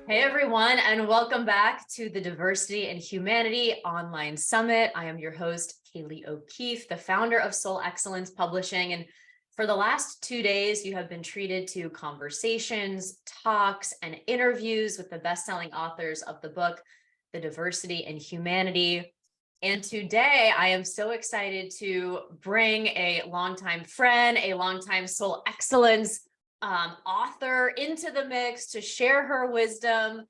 Hey everyone, and welcome back to the Diversity and Humanity Online Summit. I am your host, Kaylee O'Keefe, the founder of Soul Excellence Publishing. And for the last 2 days, you have been treated to conversations, talks, and interviews with the best-selling authors of the book, The Diversity and Humanity. And today I am so excited to bring a longtime friend, a longtime Soul Excellence author into the mix to share her wisdom.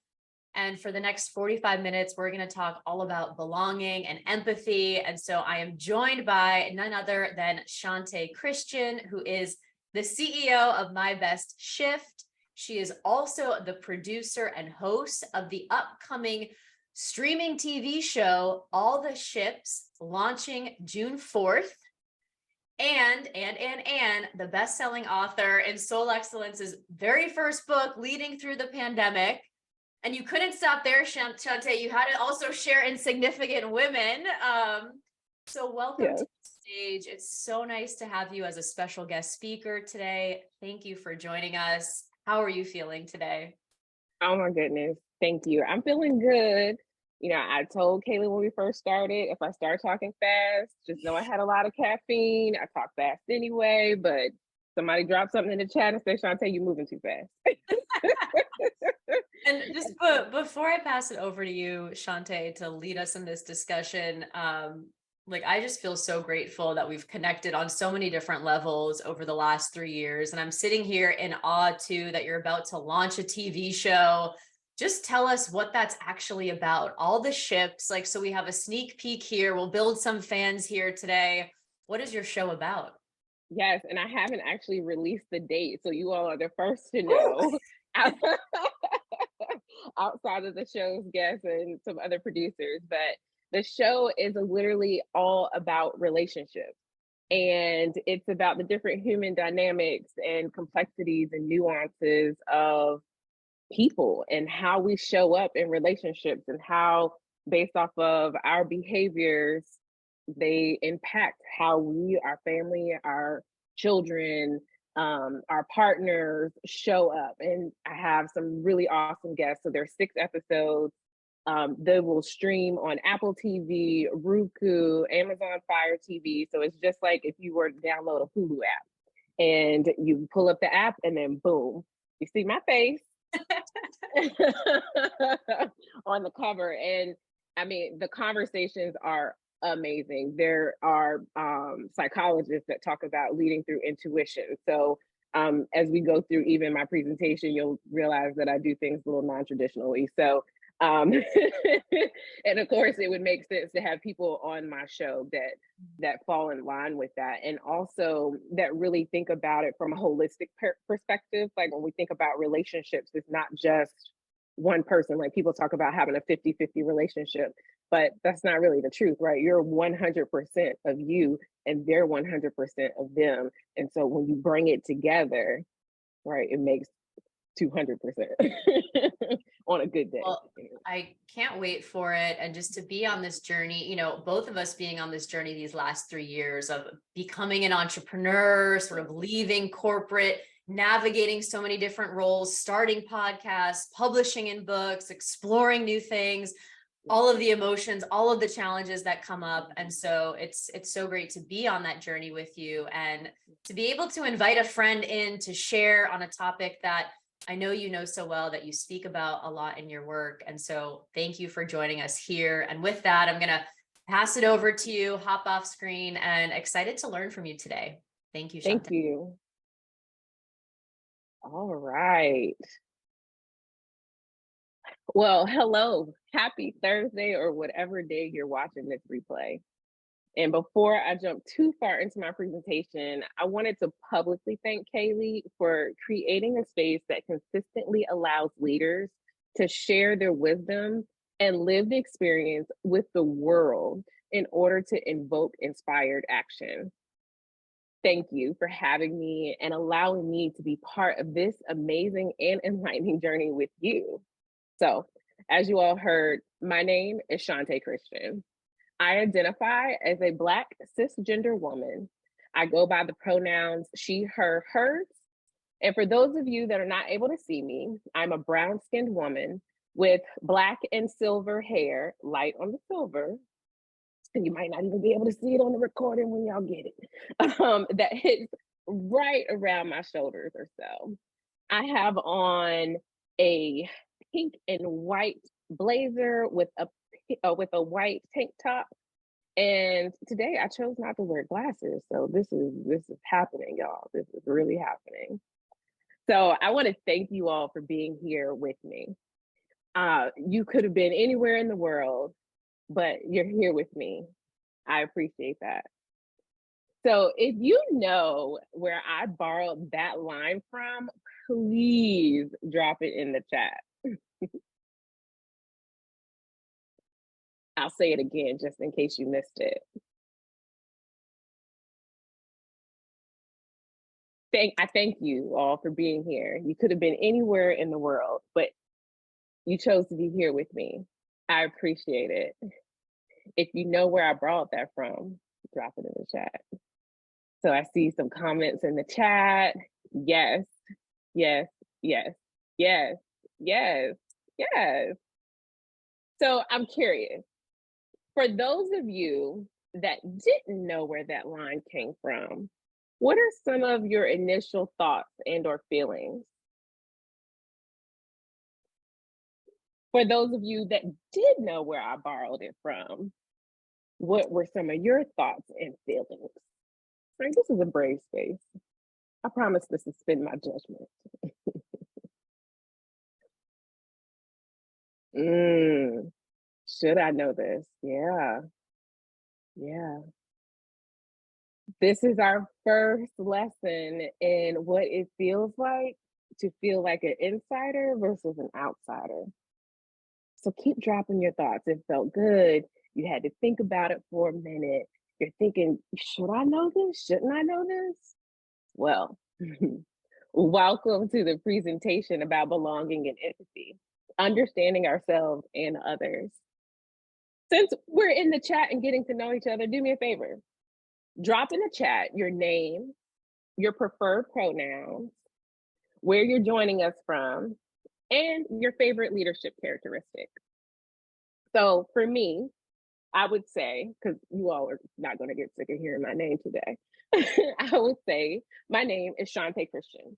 And for the next 45 minutes, we're going to talk all about belonging and empathy. And so I am joined by none other than Chantée Christian, who is the CEO of My Best Shift. She is also the producer and host of the upcoming streaming TV show, All the Ships, launching June 4th. And the best-selling author in Soul Excellence's very first book, Leading Through the Pandemic. And you couldn't stop there, Chantée. You had to also share Insignificant Women. So welcome to the stage. It's so nice to have you as a special guest speaker today. Thank you for joining us. How are you feeling today? Oh my goodness. Thank you. I'm feeling good. I told Kaylee when we first started, if I start talking fast, just know I had a lot of caffeine. I talk fast anyway, but somebody dropped something in the chat and said, Chantée, you're moving too fast. And just before I pass it over to you, Chantée, to lead us in this discussion, I just feel so grateful that we've connected on so many different levels over the last 3 years. And I'm sitting here in awe too, that you're about to launch a TV show. Just tell us what that's actually about. All the ships, so we have a sneak peek here. We'll build some fans here today. What is your show about? Yes, and I haven't actually released the date, so you all are the first to know. Outside of the show's guests and some other producers, but the show is literally all about relationships. And it's about the different human dynamics and complexities and nuances of people and how we show up in relationships and how, based off of our behaviors, they impact how we, our family, our children, our partners show up. And I have some really awesome guests. So there's 6 episodes. They will stream on Apple TV, Roku, Amazon Fire TV. So it's just like if you were to download a Hulu app and you pull up the app and then boom, you see my face on the cover. And I mean, the conversations are amazing. There are psychologists that talk about leading through intuition. So as we go through even my presentation, you'll realize that I do things a little non-traditionally. So and of course it would make sense to have people on my show that fall in line with that, and also that really think about it from a holistic perspective. Like when we think about relationships, it's not just one person. Like people talk about having a 50-50 relationship, but that's not really the truth, right? You're 100% of you and they're 100% of them. And so when you bring it together, right, it makes 200% on a good day. Well, I can't wait for it. And just to be on this journey, both of us being on this journey these last 3 years of becoming an entrepreneur, sort of leaving corporate, navigating so many different roles, starting podcasts, publishing in books, exploring new things, all of the emotions, all of the challenges that come up. And so it's so great to be on that journey with you and to be able to invite a friend in to share on a topic that I know you know so well, that you speak about a lot in your work. And so thank you for joining us here. And with that, I'm going to pass it over to you, hop off screen, and excited to learn from you today. Thank you, Chantée. Thank you. All right. Well, hello. Happy Thursday or whatever day you're watching this replay. And before I jump too far into my presentation, I wanted to publicly thank Kaylee for creating a space that consistently allows leaders to share their wisdom and lived experience with the world in order to invoke inspired action. Thank you for having me and allowing me to be part of this amazing and enlightening journey with you. So, as you all heard, my name is Chantée Christian. I identify as a Black cisgender woman. I go by the pronouns she, her, hers, And for those of you that are not able to see me, I'm a brown-skinned woman with black and silver hair, light on the silver. And you might not even be able to see it on the recording when y'all get it. That hits right around my shoulders or so. I have on a pink and white blazer with a white tank top. And today I chose not to wear glasses. So this is happening, y'all. This is really happening. So I want to thank you all for being here with me. You could have been anywhere in the world, but you're here with me. I appreciate that. So if you know where I borrowed that line from, please drop it in the chat. I'll say it again just in case you missed it. I thank you all for being here. You could have been anywhere in the world, but you chose to be here with me. I appreciate it. If you know where I brought that from, drop it in the chat. So I see some comments in the chat. Yes, yes, yes, yes, yes, yes. So I'm curious, for those of you that didn't know where that line came from, what are some of your initial thoughts and or feelings? For those of you that did know where I borrowed it from, what were some of your thoughts and feelings? Right, this is a brave space. I promise to suspend my judgment. Should I know this? Yeah, yeah. This is our first lesson in what it feels like to feel like an insider versus an outsider. So keep dropping your thoughts. It felt good. You had to think about it for a minute. You're thinking, should I know this? Shouldn't I know this? Well, welcome to the presentation about belonging and empathy, understanding ourselves and others. Since we're in the chat and getting to know each other, do me a favor. Drop in the chat your name, your preferred pronouns, where you're joining us from, and your favorite leadership characteristic. So for me, I would say, because you all are not going to get sick of hearing my name today, I would say my name is Chantée Christian.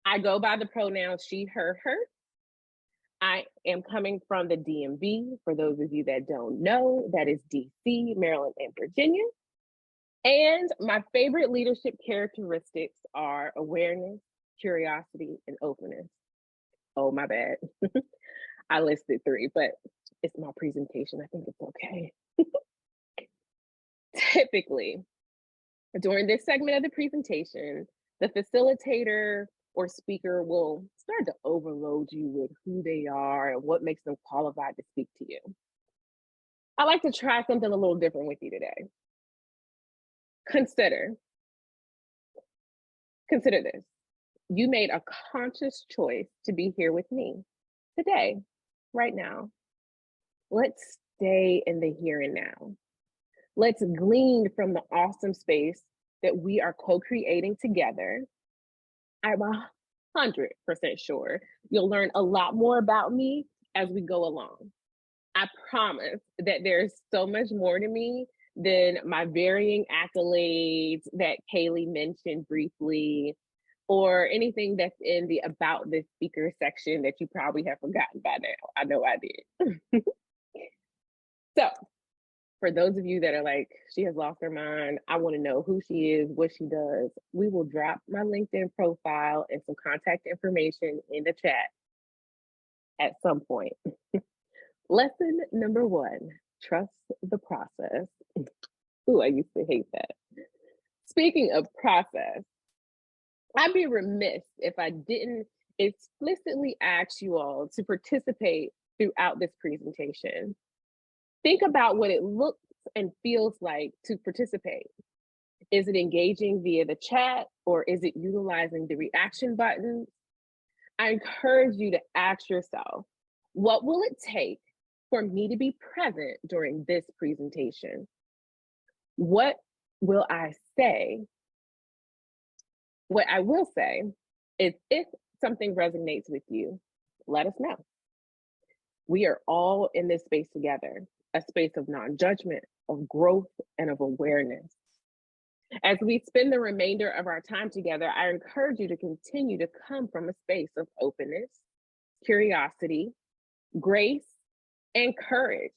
I go by the pronouns she, her. I am coming from the DMV. For those of you that don't know, that is DC, Maryland, and Virginia. And my favorite leadership characteristics are awareness, curiosity, and openness. Oh, my bad. I listed 3, but it's my presentation. I think it's okay. Typically, during this segment of the presentation, the facilitator or speaker will start to overload you with who they are and what makes them qualified to speak to you. I like to try something a little different with you today. Consider this. You made a conscious choice to be here with me today, right now. Let's stay in the here and now. Let's glean from the awesome space that we are co-creating together. I'm 100% sure you'll learn a lot more about me as we go along. I promise that there's so much more to me than my varying accolades that Kaylee mentioned briefly, or anything that's in the about this speaker section that you probably have forgotten by now. I know I did. So for those of you that are like, she has lost her mind, I want to know who she is, what she does, we will drop my LinkedIn profile and some contact information in the chat at some point. Lesson number 1, trust the process. Ooh, I used to hate that. Speaking of process, I'd be remiss if I didn't explicitly ask you all to participate throughout this presentation. Think about what it looks and feels like to participate. Is it engaging via the chat, or is it utilizing the reaction buttons? I encourage you to ask yourself, what will it take for me to be present during this presentation? What will I say? What I will say If something resonates with you, let us know. We are all in this space together, a space of non-judgment, of growth, and of awareness. As we spend the remainder of our time together, I encourage you to continue to come from a space of openness, curiosity, grace, and courage,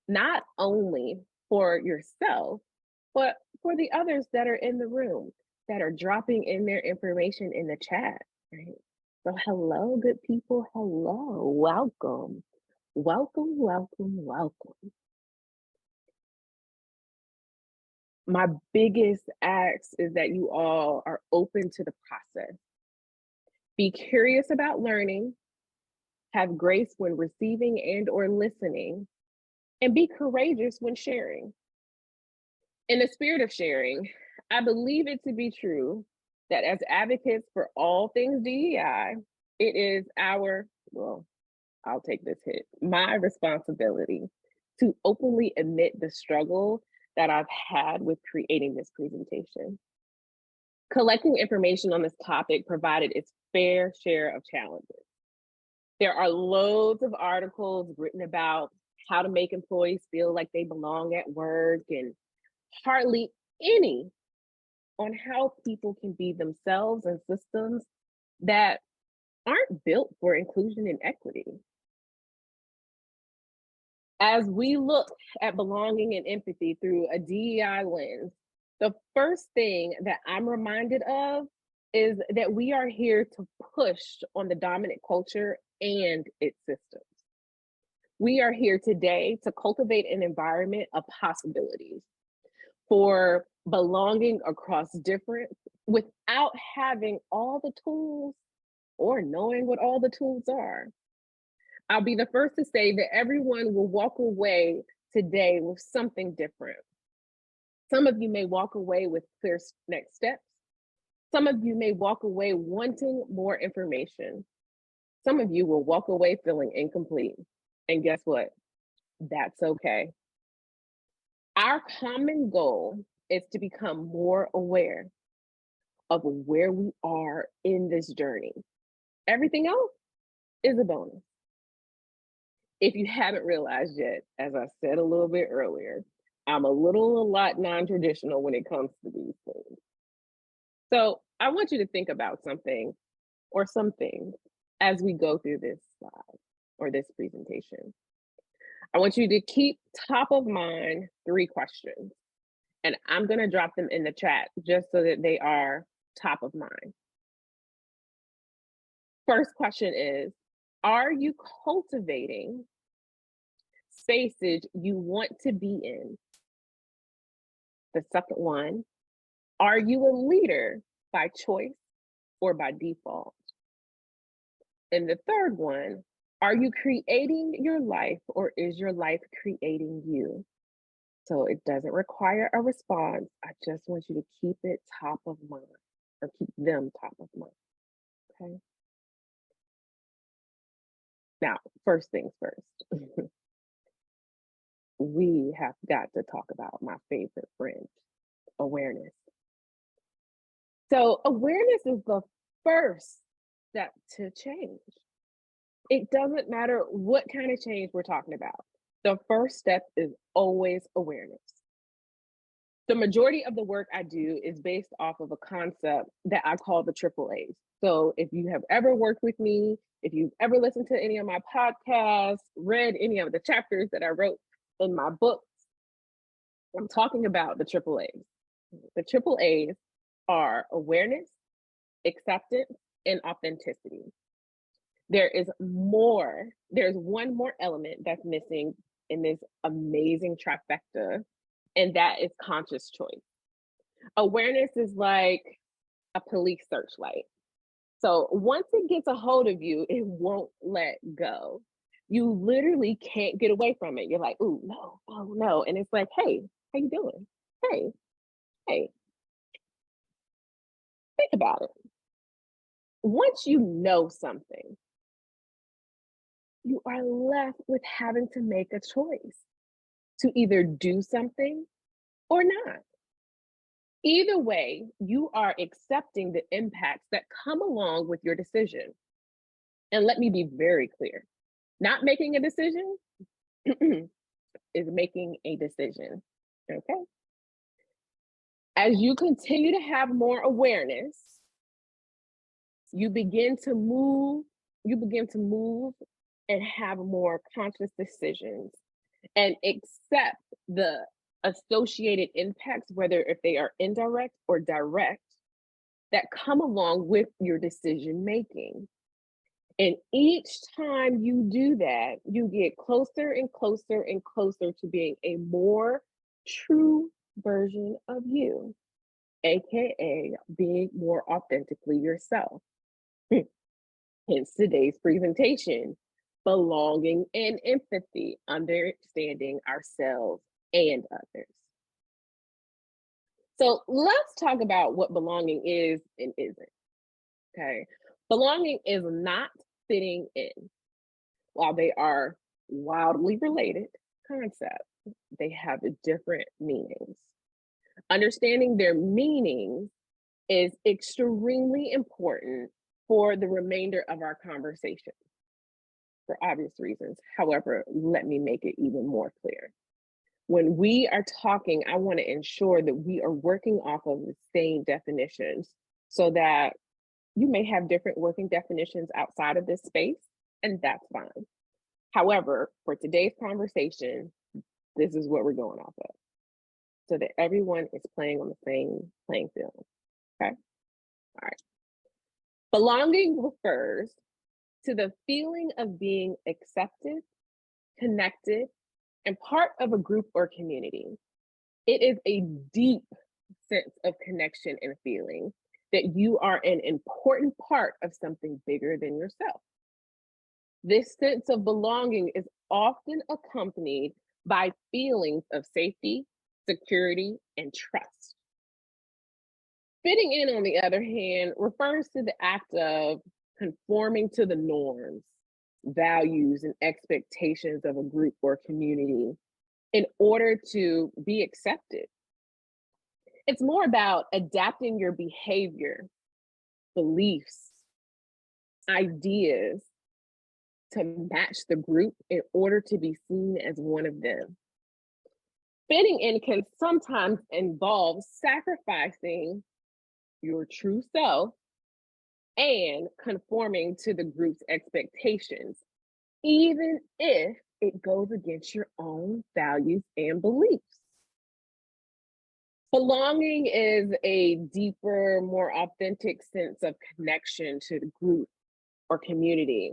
not only for yourself, but for the others that are in the room that are dropping in their information in the chat, right? So, hello, good people. Hello, welcome. Welcome, welcome, welcome. My biggest ask is that you all are open to the process. Be curious about learning, have grace when receiving and or listening, and be courageous when sharing. In the spirit of sharing, I believe it to be true that as advocates for all things DEI, it is well, I'll take this hit, my responsibility to openly admit the struggle that I've had with creating this presentation. Collecting information on this topic provided its fair share of challenges. There are loads of articles written about how to make employees feel like they belong at work, and hardly any on how people can be themselves in systems that aren't built for inclusion and equity. As we look at belonging and empathy through a DEI lens, the first thing that I'm reminded of is that we are here to push on the dominant culture and its systems. We are here today to cultivate an environment of possibilities for belonging across difference without having all the tools or knowing what all the tools are. I'll be the first to say that everyone will walk away today with something different. Some of you may walk away with clear next steps. Some of you may walk away wanting more information. Some of you will walk away feeling incomplete. And guess what? That's okay. Our common goal is to become more aware of where we are in this journey. Everything else is a bonus. If you haven't realized yet, as I said a little bit earlier, I'm a lot non-traditional when it comes to these things. So I want you to think about something or some things as we go through this slide or this presentation. I want you to keep top of mind 3 questions, and I'm going to drop them in the chat just so that they are top of mind. First question is, are you cultivating spaces you want to be in? The second one, are you a leader by choice or by default? And the third one, are you creating your life or is your life creating you? So it doesn't require a response. I just want you to keep it top of mind or keep them top of mind, okay? Now, first things first, we have got to talk about my favorite friend, awareness. So awareness is the first step to change. It doesn't matter what kind of change we're talking about. The first step is always awareness. The majority of the work I do is based off of a concept that I call the triple A's. So if you have ever worked with me, if you've ever listened to any of my podcasts, read any of the chapters that I wrote in my books, I'm talking about the triple A's. The triple A's are awareness, acceptance, and authenticity. There's one more element that's missing in this amazing trifecta, and that is conscious choice. Awareness is like a police searchlight. So once it gets a hold of you, it won't let go. You literally can't get away from it. You're like, ooh, no, oh no. And it's like, hey, how you doing? Hey, think about it. Once you know something, you are left with having to make a choice to either do something or not. Either way, you are accepting the impacts that come along with your decision. And let me be very clear, not making a decision is making a decision. Okay. As you continue to have more awareness, you begin to move, and have more conscious decisions and accept the associated impacts, whether if they are indirect or direct, that come along with your decision making. And each time you do that, you get closer and closer and closer to being a more true version of you, AKA being more authentically yourself. Hence today's presentation, belonging and empathy, understanding ourselves and others. So let's talk about what belonging is and isn't, okay? Belonging is not fitting in. While they are wildly related concepts, they have different meanings. Understanding their meanings is extremely important for the remainder of our conversation for obvious reasons. However, let me make it even more clear. When we are talking, I want to ensure that we are working off of the same definitions so that you may have different working definitions outside of this space, and that's fine. However, for today's conversation, this is what we're going off of so that everyone is playing on the same playing field, okay? All right. Belonging refers to the feeling of being accepted, connected, and part of a group or community. It is a deep sense of connection and feeling that you are an important part of something bigger than yourself. This sense of belonging is often accompanied by feelings of safety, security, and trust. Fitting in, on the other hand, refers to the act of conforming to the norms, values, and expectations of a group or community in order to be accepted. It's more about adapting your behavior, beliefs, ideas to match the group in order to be seen as one of them. Fitting in can sometimes involve sacrificing your true self and conforming to the group's expectations, even if it goes against your own values and beliefs. Belonging is a deeper, more authentic sense of connection to the group or community,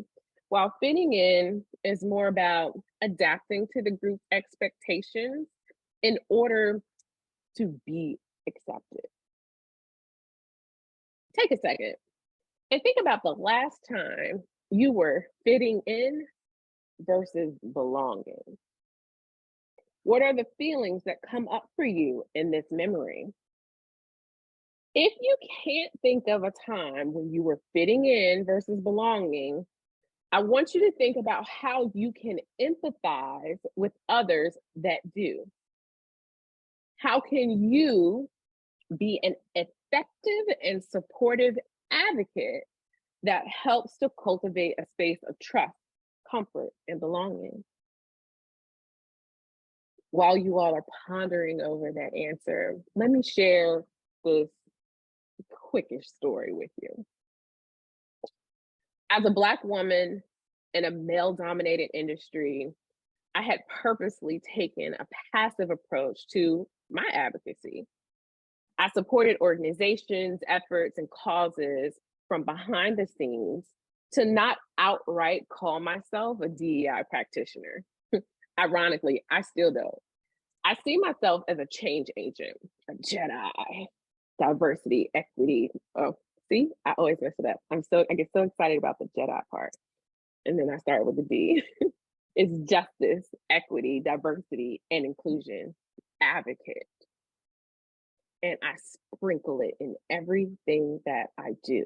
while fitting in is more about adapting to the group's expectations in order to be accepted. Take a second and think about the last time you were fitting in versus belonging. What are the feelings that come up for you in this memory? If you can't think of a time when you were fitting in versus belonging, I want you to think about how you can empathize with others that do. How can you be an effective and supportive advocate that helps to cultivate a space of trust, comfort, and belonging? While you all are pondering over that answer, let me share this quickish story with you. As a Black woman in a male-dominated industry, I had purposely taken a passive approach to my advocacy. I supported organizations, efforts, and causes from behind the scenes to not outright call myself a DEI practitioner. Ironically, I still don't. I see myself as a change agent, a Jedi, diversity, equity. Oh, see, I always mess it up. I get so excited about the Jedi part. And then I start with the D. It's justice, equity, diversity, and inclusion advocate. And I sprinkle it in everything that I do.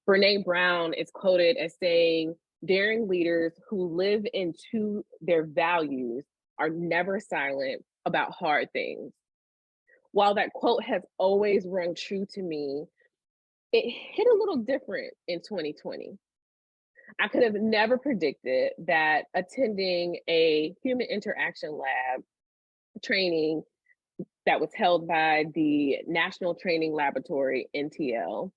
Brene Brown is quoted as saying, daring leaders who live into their values are never silent about hard things. While that quote has always rung true to me, it hit a little different in 2020. I could have never predicted that attending a human interaction lab training that was held by the National Training Laboratory, NTL,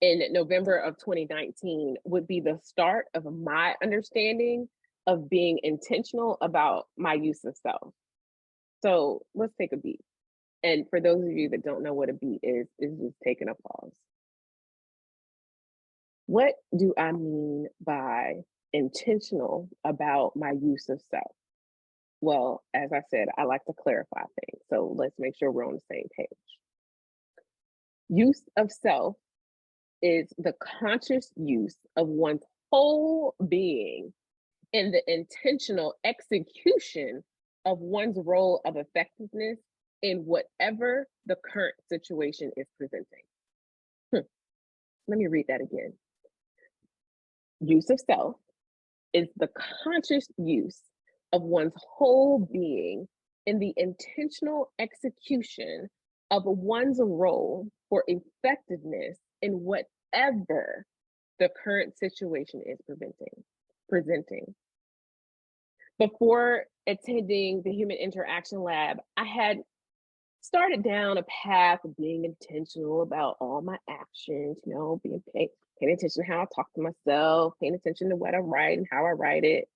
in November of 2019 would be the start of my understanding of being intentional about my use of self. So let's take a beat. And for those of you that don't know what a beat is just taking a pause. What do I mean by intentional about my use of self? Well, as I said, I like to clarify things. So let's make sure we're on the same page. Use of self is the conscious use of one's whole being in the intentional execution of one's role of effectiveness in whatever the current situation is presenting. Let me read that again. Use of self is the conscious use of one's whole being in the intentional execution of one's role for effectiveness in whatever the current situation is presenting. Before attending the Human Interaction Lab, I had started down a path of being intentional about all my actions, paying attention to how I talk to myself, paying attention to what I write and how I write it.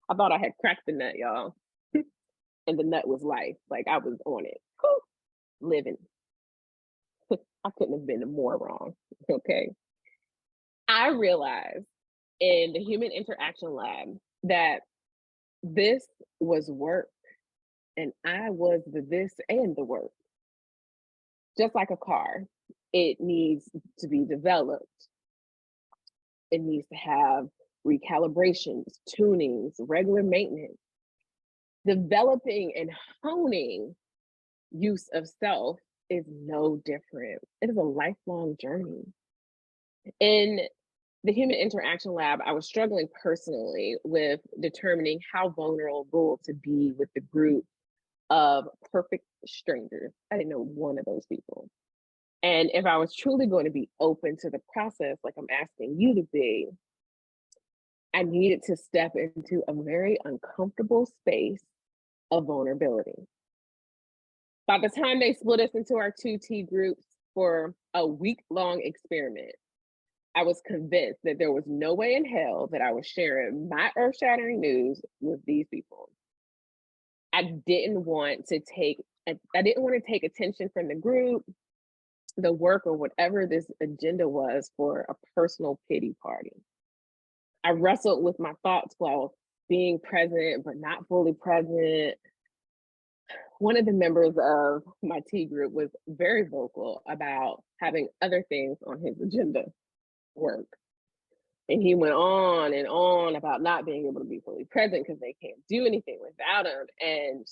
I thought I had cracked the nut, y'all. And the nut was life. Like I was on it. Living. I couldn't have been more wrong. Okay. I realized in the Human Interaction Lab that this was work and I was the this and the work. Just like a car, it needs to be developed. It needs to have recalibrations, tunings, regular maintenance. Developing and honing use of self is no different. It is a lifelong journey. In the Human Interaction Lab, I was struggling personally with determining how vulnerable to be with the group of perfect strangers. I didn't know one of those people. And if I was truly going to be open to the process, like I'm asking you to be, I needed to step into a very uncomfortable space of vulnerability. By the time they split us into our 2T groups for a week-long experiment, I was convinced that there was no way in hell that I was sharing my earth-shattering news with these people. I didn't want to take attention from the group, the work, or whatever this agenda was for a personal pity party. I wrestled with my thoughts while being present, but not fully present. One of the members of my T group was very vocal about having other things on his agenda, work. And he went on and on about not being able to be fully present because they can't do anything without him. And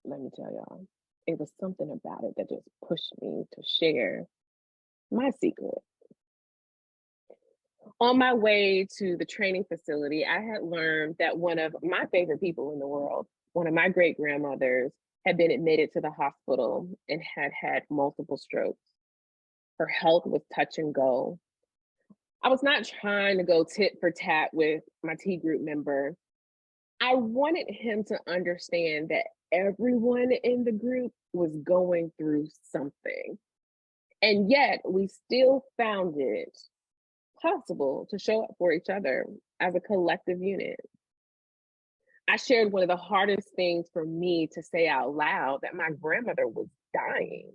let me tell y'all, it was something about it that just pushed me to share my secret. On my way to the training facility, I had learned that one of my favorite people in the world, one of my great grandmothers, had been admitted to the hospital and had had multiple strokes. Her health was touch and go. I was not trying to go tit for tat with my T group member. I wanted him to understand that everyone in the group was going through something. And yet we still found it possible to show up for each other as a collective unit. I shared one of the hardest things for me to say out loud, that my grandmother was dying.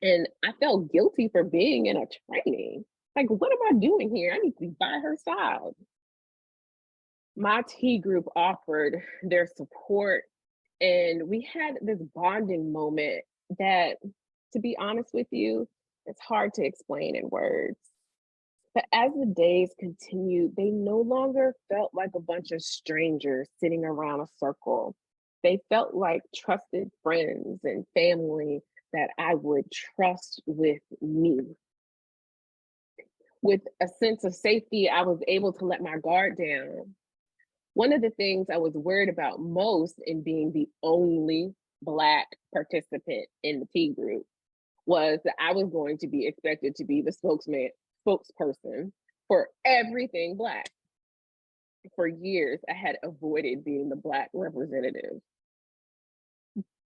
And I felt guilty for being in a training. Like, what am I doing here? I need to be by her side. My T group offered their support, and we had this bonding moment that, to be honest with you, it's hard to explain in words. But as the days continued, they no longer felt like a bunch of strangers sitting around a circle. They felt like trusted friends and family that I would trust with me. With a sense of safety, I was able to let my guard down. One of the things I was worried about most in being the only Black participant in the tea group was that I was going to be expected to be the spokesperson for everything Black. For years, I had avoided being the Black representative,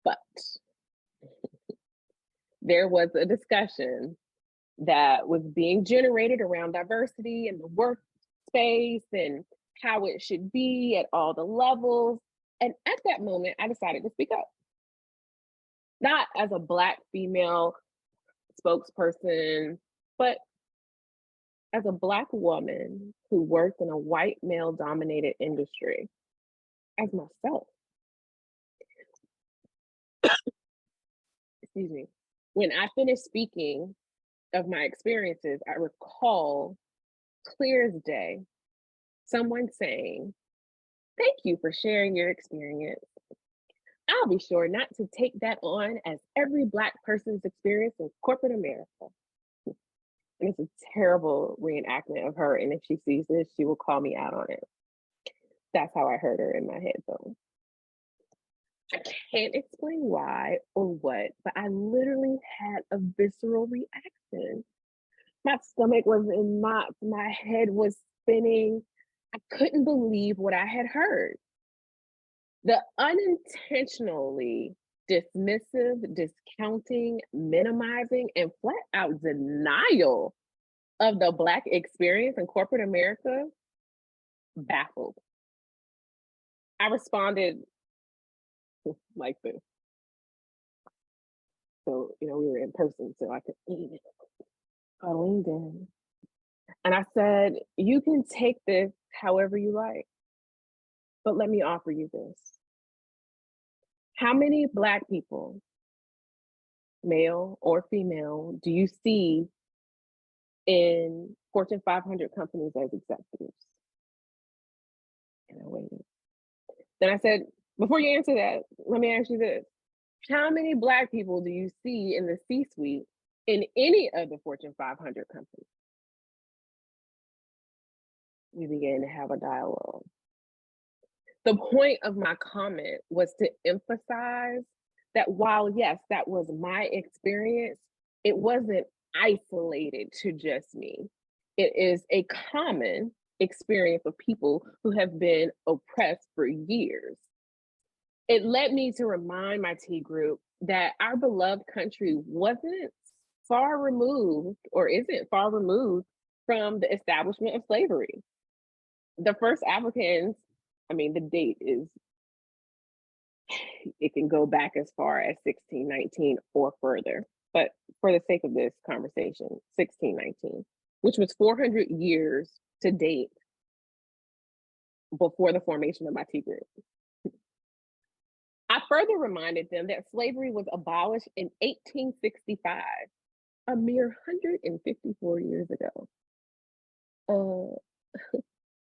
but there was a discussion that was being generated around diversity in the workspace and how it should be at all the levels. And at that moment, I decided to speak up, not as a Black female spokesperson, but as a Black woman who worked in a white male dominated industry, as myself. Excuse me. When I finished speaking of my experiences, I recall clear as day someone saying, "Thank you for sharing your experience. I'll be sure not to take that on as every Black person's experience in corporate America." And it's a terrible reenactment of her. And if she sees this, she will call me out on it. That's how I heard her in my headphones. I can't explain why or what, but I literally had a visceral reaction. My stomach was in knots, my head was spinning. I couldn't believe what I had heard. The unintentionally dismissive, discounting, minimizing, and flat out denial of the Black experience in corporate America baffled. I responded like this. So, we were in person, so I could lean it. I leaned in and I said, "You can take this however you like, but let me offer you this. How many Black people, male or female, do you see in Fortune 500 companies as executives?" And I waited. Then I said, "Before you answer that, let me ask you this. How many Black people do you see in the C-suite in any of the Fortune 500 companies?" We began to have a dialogue. The point of my comment was to emphasize that while, yes, that was my experience, it wasn't isolated to just me. It is a common experience of people who have been oppressed for years. It led me to remind my T group that our beloved country wasn't far removed or isn't far removed from the establishment of slavery. The first Africans, the date is, it can go back as far as 1619 or further, but for the sake of this conversation, 1619, which was 400 years to date before the formation of my T group. I further reminded them that slavery was abolished in 1865, a mere 154 years ago.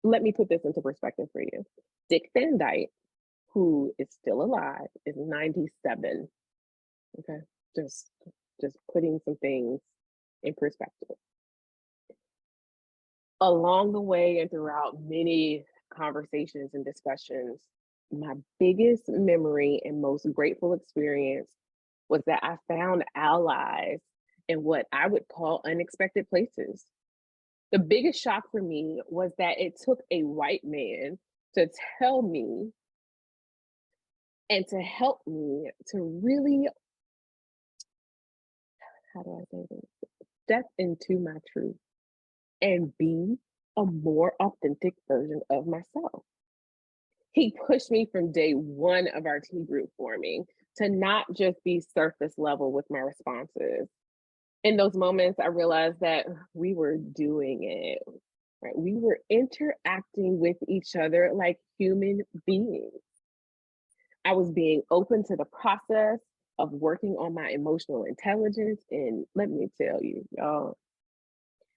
Let me put this into perspective for you. Dick Van Dyke, who is still alive, is 97. Okay, just putting some things in perspective. Along the way and throughout many conversations and discussions, my biggest memory and most grateful experience was that I found allies in what I would call unexpected places. The biggest shock for me was that it took a white man to tell me and to help me to really, how do I say this, step into my truth and be a more authentic version of myself. He pushed me from day one of our T group forming to not just be surface level with my responses. In those moments, I realized that we were doing it, right? We were interacting with each other like human beings. I was being open to the process of working on my emotional intelligence. And let me tell you, y'all,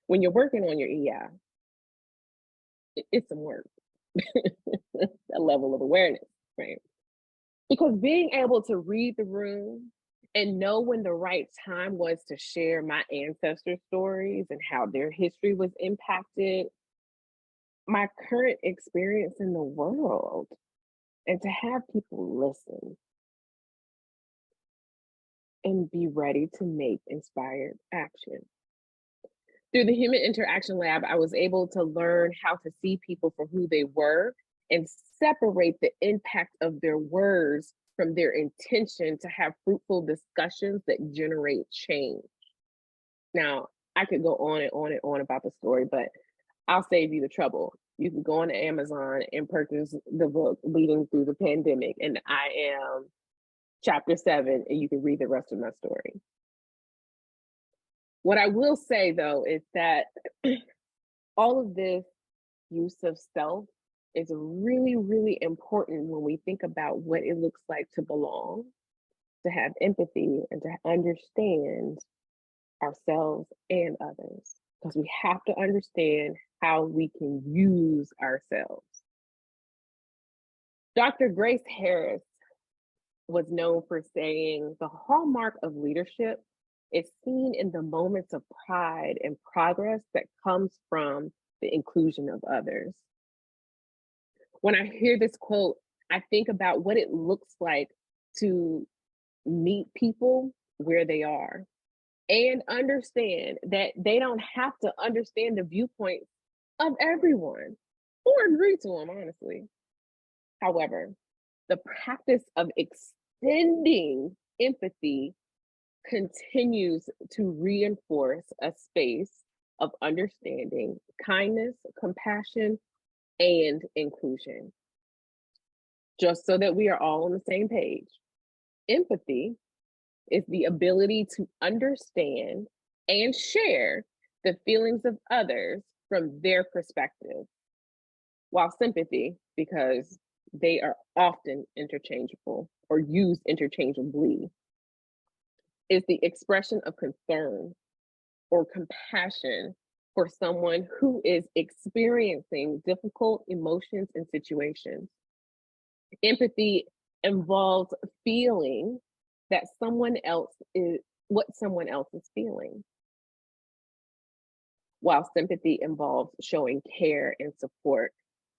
when you're working on your EI, it's some work, a level of awareness, right? Because being able to read the room and know when the right time was to share my ancestor stories and how their history was impacted my current experience in the world, and to have people listen and be ready to make inspired action. Through the Human Interaction Lab, I was able to learn how to see people for who they were and separate the impact of their words from their intention to have fruitful discussions that generate change. Now, I could go on and on and on about the story, but I'll save you the trouble. You can go on to Amazon and purchase the book Leading Through the Pandemic, and I am chapter 7, and you can read the rest of my story. What I will say, though, is that all of this use of self is really, really important when we think about what it looks like to belong, to have empathy, and to understand ourselves and others, because we have to understand how we can use ourselves. Dr. Grace Harris was known for saying the hallmark of leadership is seen in the moments of pride and progress that comes from the inclusion of others. When I hear this quote, I think about what it looks like to meet people where they are and understand that they don't have to understand the viewpoints of everyone or agree to them, honestly. However, the practice of extending empathy continues to reinforce a space of understanding, kindness, compassion, and inclusion. Just so that we are all on the same page, empathy is the ability to understand and share the feelings of others from their perspective, while sympathy, because they are often interchangeable or used interchangeably, is the expression of concern or compassion for someone who is experiencing difficult emotions and situations. Empathy involves feeling that someone else is what someone else is feeling, while sympathy involves showing care and support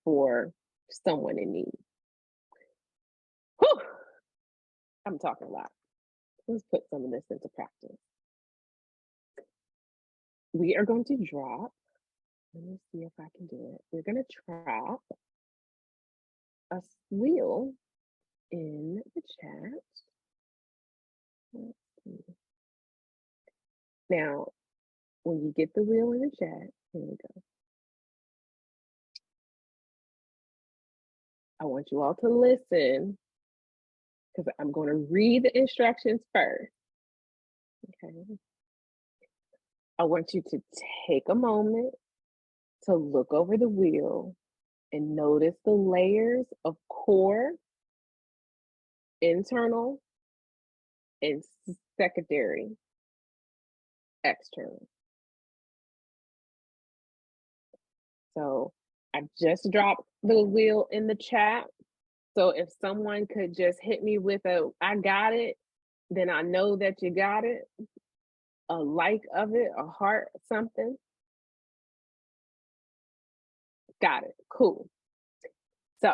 for someone in need. Whew, I'm talking a lot. Let's put some of this into practice. We are going to drop, let me see if I can do it. We're going to drop a wheel in the chat. Let's see. Now, when you get the wheel in the chat, here we go. I want you all to listen because I'm going to read the instructions first. Okay. I want you to take a moment to look over the wheel and notice the layers of core, internal, and secondary, external. So I just dropped the wheel in the chat. So if someone could just hit me with a, I got it, then I know that you got it. A like of it, a heart, something. Got it, cool. So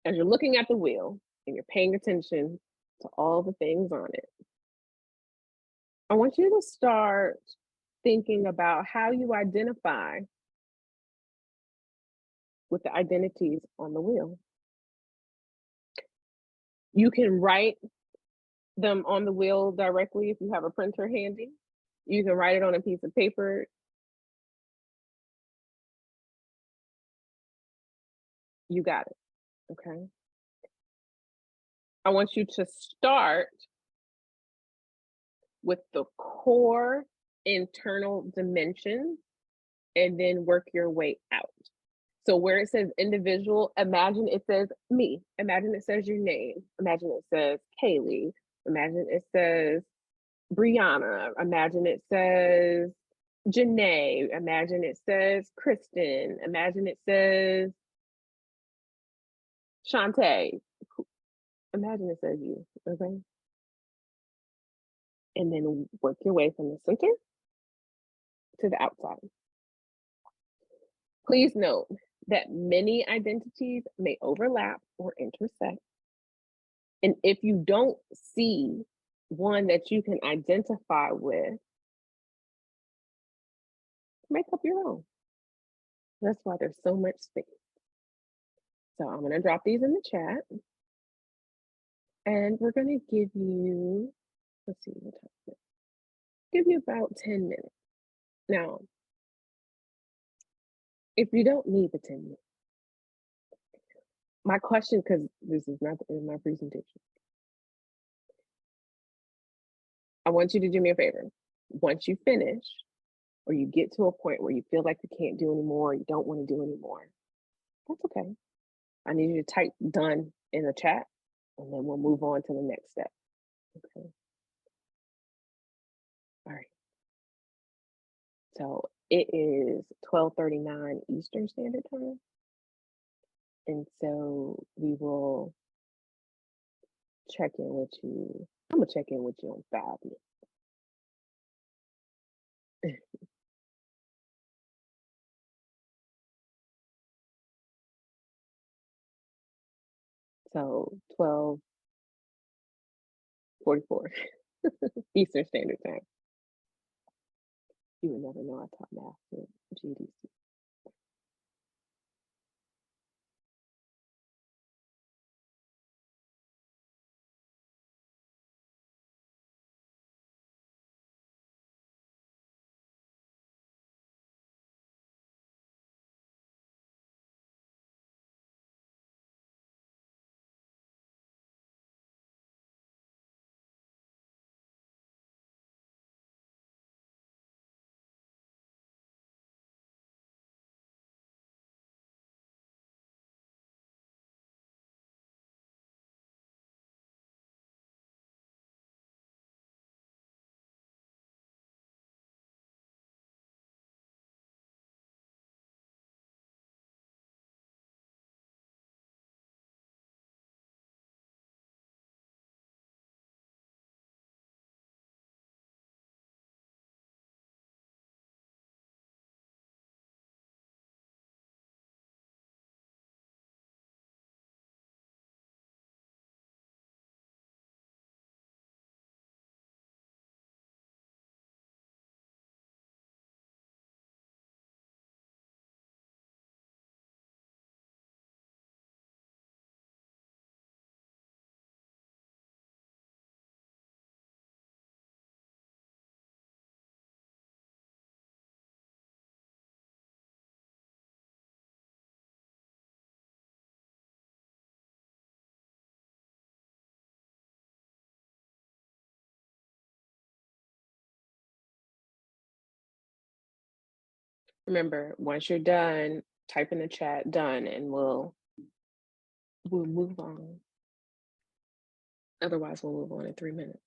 as you're looking at the wheel and you're paying attention to all the things on it, I want you to start thinking about how you identify with the identities on the wheel. You can write them on the wheel directly if you have a printer handy. You can write it on a piece of paper. You got it, okay? I want you to start with the core internal dimension and then work your way out. So where it says individual, imagine it says me. Imagine it says your name. Imagine it says Kaylee. Imagine it says Brianna. Imagine it says Janae. Imagine it says Kristen. Imagine it says Chantée. Imagine it says you, okay? And then work your way from the center to the outside. Please note that many identities may overlap or intersect. And if you don't see one that you can identify with, make up your own. That's why there's so much space. So I'm going to drop these in the chat and we're going to give you, let's see, what time is it? Give you about 10 minutes. Now, if you don't need the 10 minutes, my question, because this is not in my presentation, I want you to do me a favor. Once you finish, or you get to a point where you feel like you can't do anymore, you don't want to do anymore, that's okay. I need you to type done in the chat, and then we'll move on to the next step. Okay. All right. So it is 12:39 Eastern Standard Time. And so we will check in with you. I'm gonna check in with you in 5 minutes. So 12:44 Eastern Standard Time. You would never know I taught math with GDC. Remember, once you're done, type in the chat done and we'll move on. Otherwise, we'll move on in 3 minutes.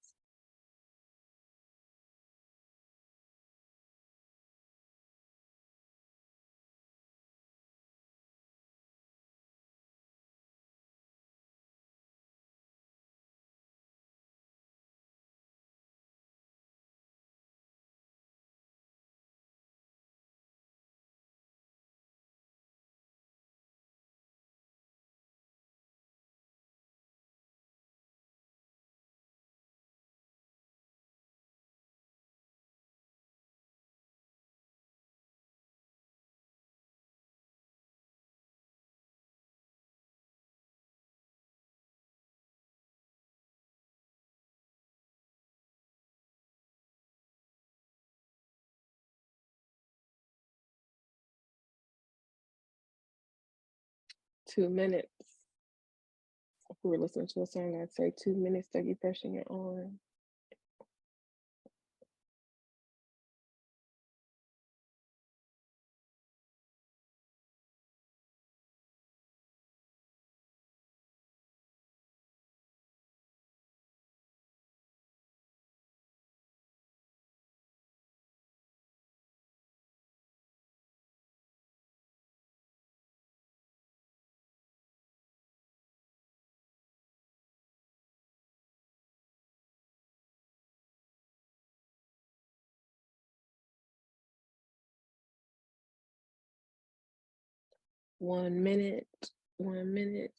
Two minutes. If we were listening to a song, I'd say 2 minutes to you brushing your arm. One minute, 1 minute.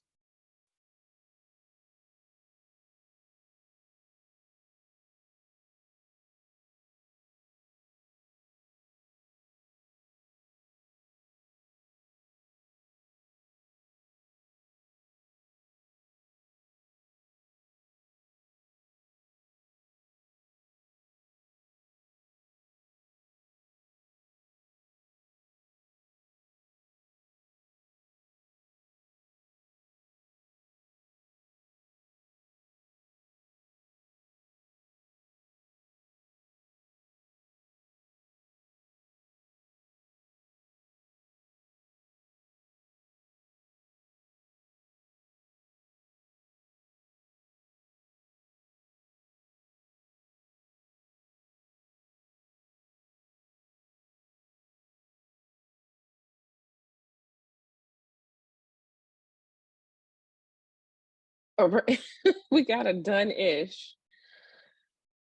We got a done-ish,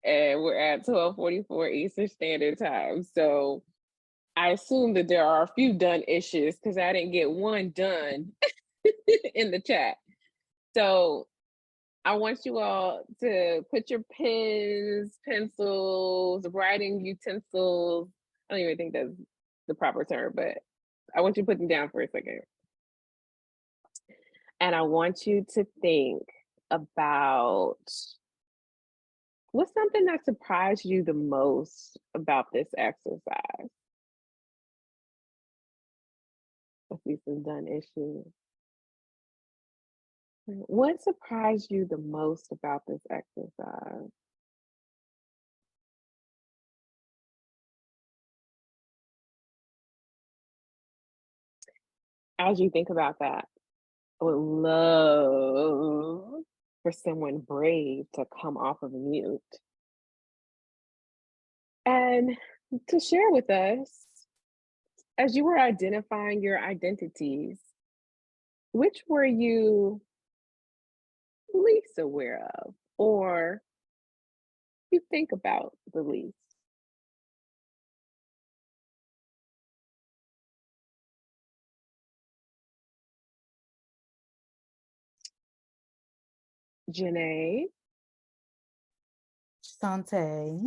and we're at 12:44 Eastern Standard Time. So I assume that there are a few done-ishes because I didn't get one done in the chat. So I want you all to put your pens, pencils, writing utensils. I don't even think that's the proper term, but I want you to put them down for a second. And I want you to think about what's something that surprised you the most about this exercise. Let's see some done issues. What surprised you the most about this exercise? As you think about that, I would love for someone brave to come off of mute and to share with us, as you were identifying your identities, which were you least aware of, or you think about the least? Janae? Chantée.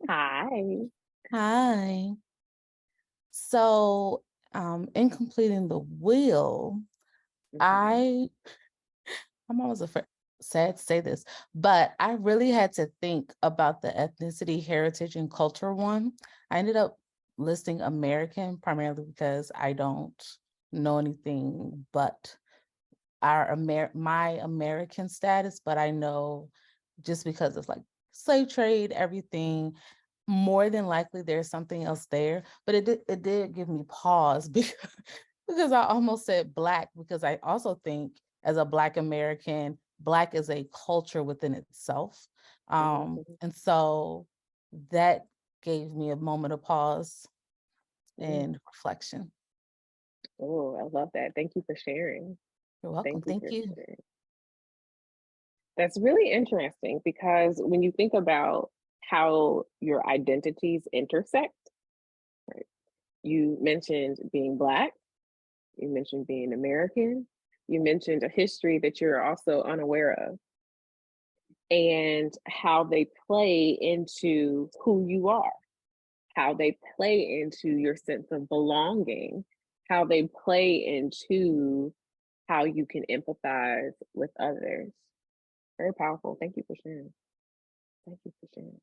Hi. Hi. So, in completing the wheel, I'm almost sad to say this, but I really had to think about the ethnicity, heritage, and culture one. I ended up listing American primarily because I don't know anything but my American status, but I know just because of like slave trade, everything, more than likely there's something else there. But it did give me pause because I almost said Black, because I also think as a Black American, Black is a culture within itself. And so that gave me a moment of pause and reflection. Oh, I love that. Thank you for sharing. You're welcome. Thank you Thank for you. sharing. That's really interesting because when you think about how your identities intersect, right? You mentioned being Black, you mentioned being American, you mentioned a history that you're also unaware of, and how they play into who you are, how they play into your sense of belonging, how they play into how you can empathize with others. Very powerful. Thank you for sharing. Thank you for sharing.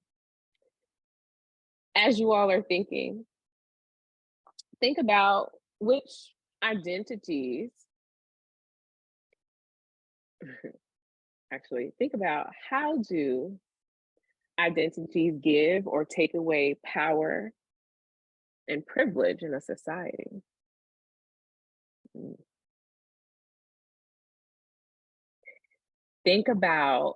As you all are thinking, think about which identities, actually, think about how do identities give or take away power and privilege in a society. Think about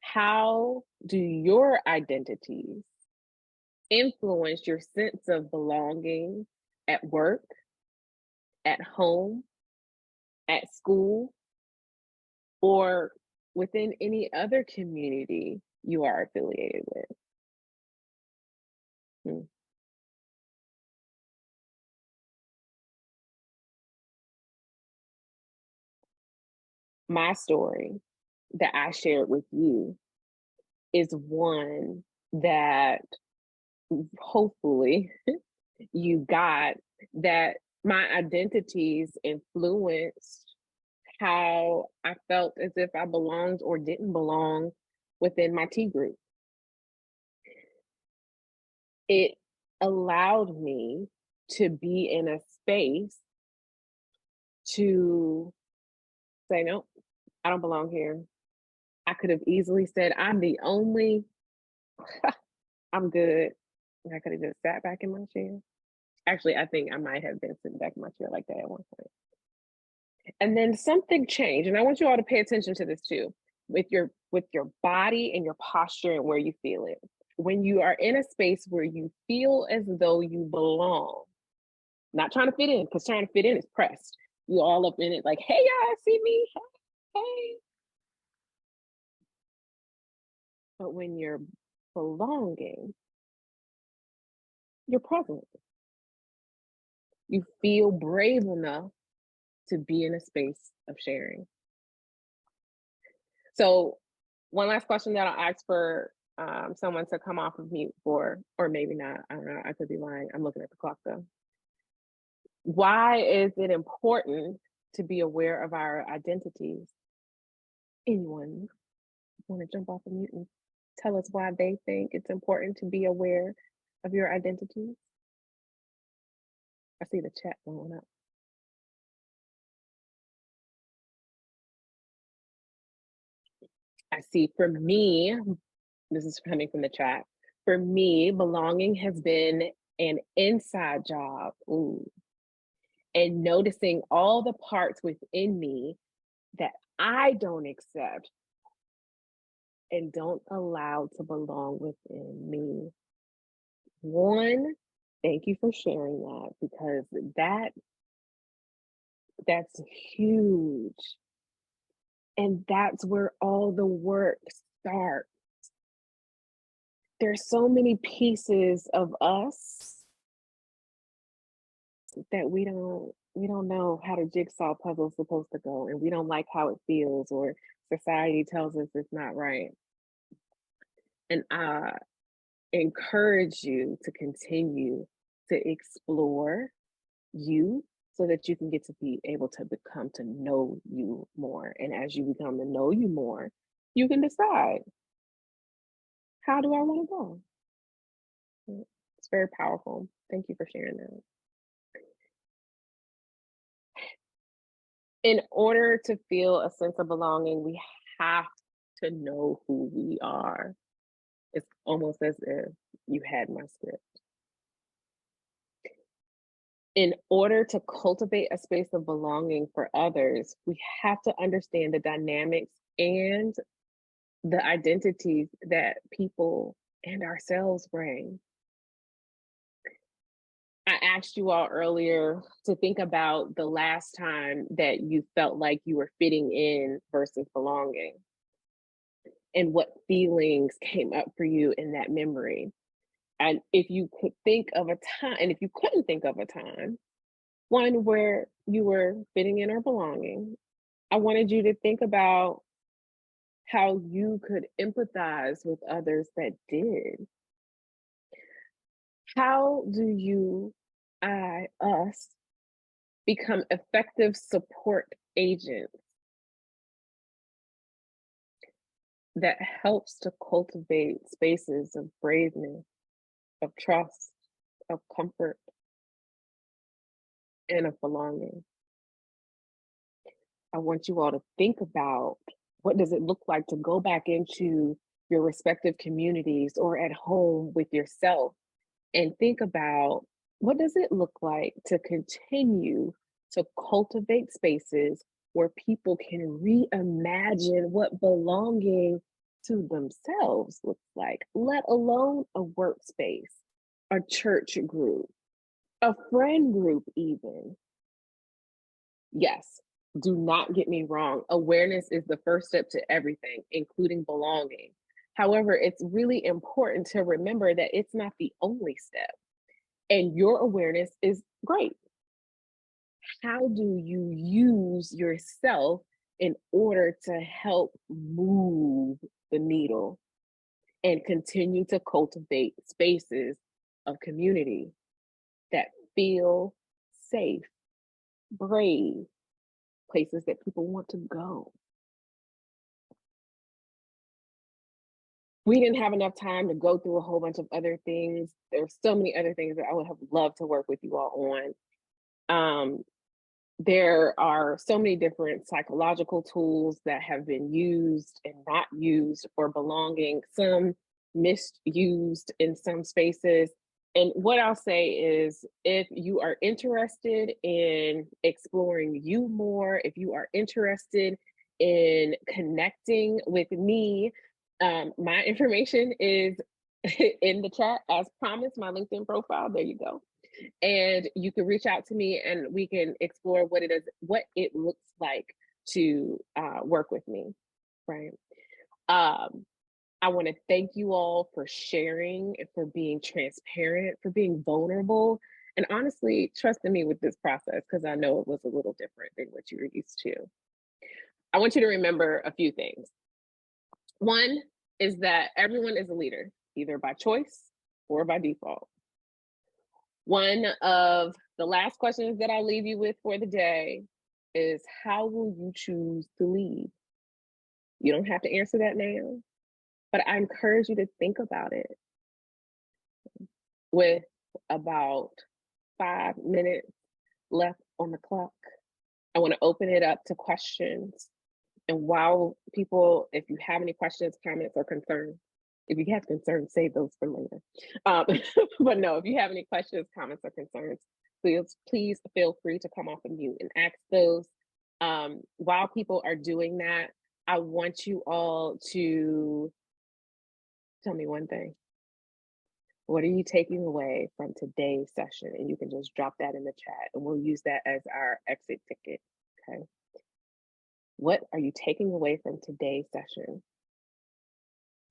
how do your identities influence your sense of belonging at work, at home, at school, or within any other community you are affiliated with. My story that I shared with you is one that hopefully you got, that my identities influenced how I felt as if I belonged or didn't belong within my T group. It allowed me to be in a space to say, no, I don't belong here. I could have easily said, I'm the only, I'm good. And I could have just sat back in my chair. Actually, I think I might have been sitting back in my chair like that at one point. And then something changed. And I want you all to pay attention to this too, with your body and your posture and where you feel it. When you are in a space where you feel as though you belong, not trying to fit in, because trying to fit in is pressed. You all up in it like, hey, y'all, see me? Hey. But when you're belonging, you're present. You feel brave enough to be in a space of sharing. So one last question that I'll ask for someone to come off of mute for, or maybe not, I don't know, I could be lying. I'm looking at the clock though. Why is it important to be aware of our identities? Anyone want to jump off of mute and tell us why they think it's important to be aware of your identities? I see the chat going up. I see, for me, this is coming from the chat. For me, belonging has been an inside job. Ooh. And noticing all the parts within me that I don't accept and don't allow to belong within me. One, thank you for sharing that, because that's huge. And that's where all the work starts. There's so many pieces of us that we don't know how the jigsaw puzzle is supposed to go, and we don't like how it feels, or society tells us it's not right. And I encourage you to continue to explore you so that you can get to be able to become to know you more. And as you become to know you more, you can decide, how do I want to go? It's very powerful. Thank you for sharing that. In order to feel a sense of belonging, we have to know who we are. It's almost as if you had my script. In order to cultivate a space of belonging for others, we have to understand the dynamics and the identities that people and ourselves bring. I asked you all earlier to think about the last time that you felt like you were fitting in versus belonging, and what feelings came up for you in that memory. And if you could think of a time, and if you couldn't think of a time, one where you were fitting in or belonging, I wanted you to think about how you could empathize with others that did. How do you, us, become effective support agents that helps to cultivate spaces of braveness, of trust, of comfort, and of belonging? I want you all to think about, what does it look like to go back into your respective communities or at home with yourself, and think about, what does it look like to continue to cultivate spaces where people can reimagine what belonging to themselves looks like, let alone a workspace, a church group, a friend group even. Yes, do not get me wrong. Awareness is the first step to everything, including belonging. However, it's really important to remember that it's not the only step. And your awareness is great. How do you use yourself in order to help move the needle and continue to cultivate spaces of community that feel safe, brave, places that people want to go? We didn't have enough time to go through a whole bunch of other things. There's so many other things that I would have loved to work with you all on. There are so many different psychological tools that have been used and not used for belonging, some misused in some spaces. And what I'll say is, if you are interested in exploring you more, if you are interested in connecting with me, my information is in the chat as promised, my LinkedIn profile. There you go. And you can reach out to me and we can explore what it looks like to work with me, right? Um, I want to thank you all for sharing and for being transparent, for being vulnerable, and honestly trusting me with this process because I know it was a little different than what you were used to. I want you to remember a few things. One is that everyone is a leader, either by choice or by default. One of the last questions that I'll leave you with for the day is, how will you choose to lead? You don't have to answer that now, but I encourage you to think about it. With about 5 minutes left on the clock, I want to open it up to questions. And while people, if you have any questions, comments, or concerns, if you have concerns, save those for later. But no, if you have any questions, comments, or concerns, please feel free to come off of mute and ask those. While people are doing that, I want you all to tell me one thing. What are you taking away from today's session? And you can just drop that in the chat and we'll use that as our exit ticket, okay? What are you taking away from today's session?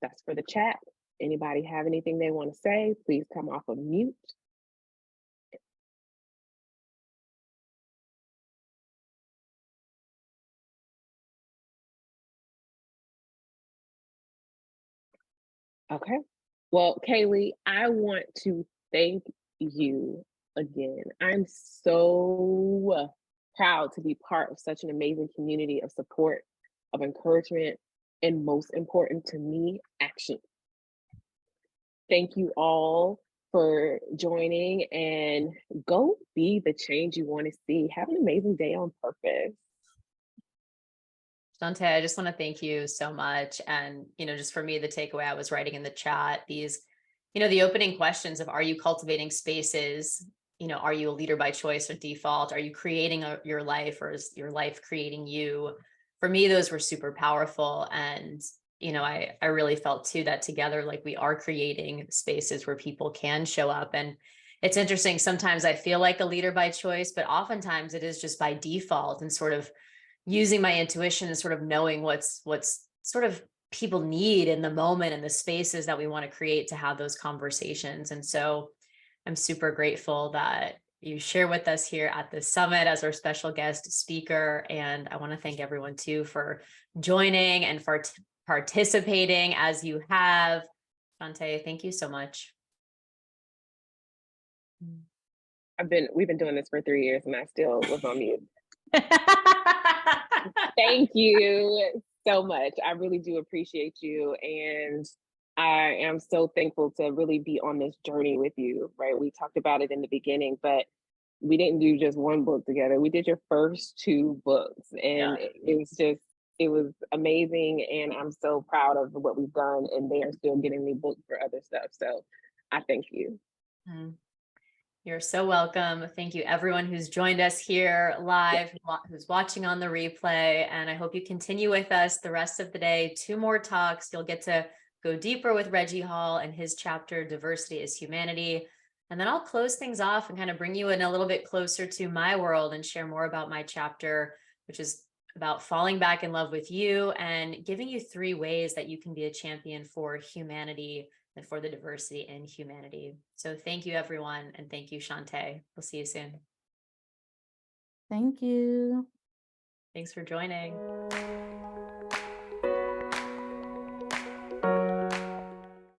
That's for the chat. Anybody have anything they want to say? Please come off of mute. Okay. Well, Kaylee, I want to thank you again. I'm so proud to be part of such an amazing community of support, of encouragement, and most important to me, action. Thank you all for joining, and go be the change you want to see. Have an amazing day on purpose. Chantée, I just want to thank you so much. And, just for me, the takeaway I was writing in the chat, these, the opening questions of, are you cultivating spaces? Are you a leader by choice or default? Are you creating your life, or is your life creating you? For me, those were super powerful. And, I really felt too that together, like, we are creating spaces where people can show up. And it's interesting. Sometimes I feel like a leader by choice, but oftentimes it is just by default, and sort of using my intuition and sort of knowing what's sort of people need in the moment and the spaces that we want to create to have those conversations. And so I'm super grateful that you share with us here at the summit as our special guest speaker. And I want to thank everyone too for joining and for participating as you have. Chantée, thank you so much. We've been doing this for 3 years and I still was on mute. Thank you so much. I really do appreciate you. And I am so thankful to really be on this journey with you, right? We talked about it in the beginning, but we didn't do just one book together. We did your first 2 books, and it was amazing. And I'm so proud of what we've done, and they are still getting me booked for other stuff. So I thank you. You're so welcome. Thank you, everyone who's joined us here live, who's watching on the replay. And I hope you continue with us the rest of the day. 2 more talks. You'll get to go deeper with Reggie Hall and his chapter, Diversity is Humanity. And then I'll close things off and kind of bring you in a little bit closer to my world and share more about my chapter, which is about falling back in love with you and giving you 3 ways that you can be a champion for humanity and for the diversity in humanity. So thank you, everyone. And thank you, Chantée. We'll see you soon. Thank you. Thanks for joining.